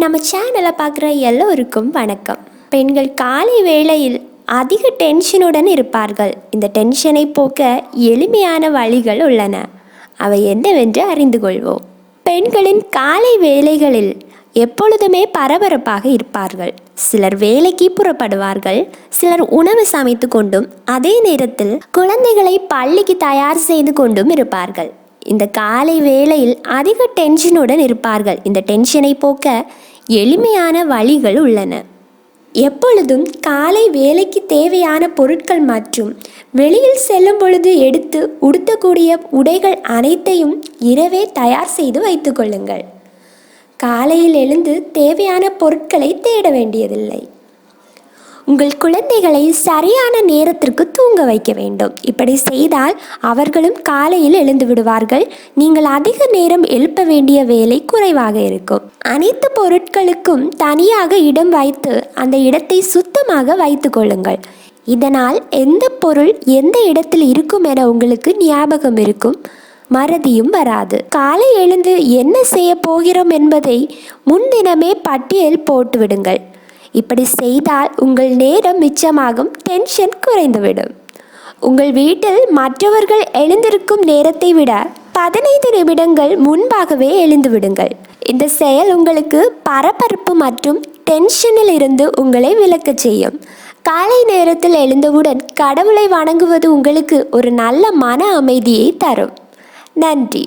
நம்ம சேனலை பார்க்குற எல்லோருக்கும் வணக்கம். பெண்கள் காலை வேளையில் அதிக டென்ஷனுடன் இருப்பார்கள். இந்த டென்ஷனை போக்க எளிமையான வழிகள் உள்ளன. அவை என்னவென்று அறிந்து கொள்வோம். பெண்களின் காலை வேளைகளில் எப்பொழுதுமே பரபரப்பாக இருப்பார்கள். சிலர் வேலைக்கு புறப்படுவார்கள், சிலர் உணவு சமைத்து கொண்டும் அதே நேரத்தில் குழந்தைகளை பள்ளிக்கு தயார் செய்து கொண்டும் இருப்பார்கள். இந்த காலை வேளையில் அதிக டென்ஷனுடன் இருப்பார்கள். இந்த டென்ஷனை போக்க எளிமையான வழிகள் உள்ளன. எப்பொழுதும் காலை வேலைக்கு தேவையான பொருட்கள் மற்றும் வெளியில் செல்லும் பொழுது எடுத்து உடுத்தக்கூடிய உடைகள் அனைத்தையும் இரவே தயார் செய்து வைத்து கொள்ளுங்கள். காலையில் எழுந்து தேவையான பொருட்களை தேட வேண்டியதில்லை. உங்கள் குழந்தைகளை சரியான நேரத்திற்கு தூங்க வைக்க வேண்டும். இப்படி செய்தால் அவர்களும் காலையில் எழுந்து விடுவார்கள். நீங்கள் அதிக நேரம் எழுப்ப வேண்டிய வேலை குறைவாக இருக்கும். அனைத்து பொருட்களுக்கும் தனியாக இடம் வைத்து அந்த இடத்தை சுத்தமாக வைத்து கொள்ளுங்கள். இதனால் எந்த பொருள் எந்த இடத்தில் இருக்கும் என உங்களுக்கு ஞாபகம் இருக்கும், மறதியும் வராது. காலை எழுந்து என்ன செய்ய போகிறோம் என்பதை முன்தினமே பட்டியல் போட்டுவிடுங்கள். இப்படி செய்தால் உங்கள் நேரம் மிச்சமாகும், டென்ஷன் குறைந்துவிடும். உங்கள் வீட்டில் மற்றவர்கள் எழுந்திருக்கும் நேரத்தை விட 15 நிமிடங்கள் முன்பாகவே எழுந்து விடுங்கள். இந்த செயல் உங்களுக்கு பரபரப்பு மற்றும் டென்ஷனில் இருந்து உங்களை விலக்கச் செய்யும். காலை நேரத்தில் எழுந்தவுடன் கடவுளை வணங்குவது உங்களுக்கு ஒரு நல்ல மன அமைதியை தரும். நன்றி.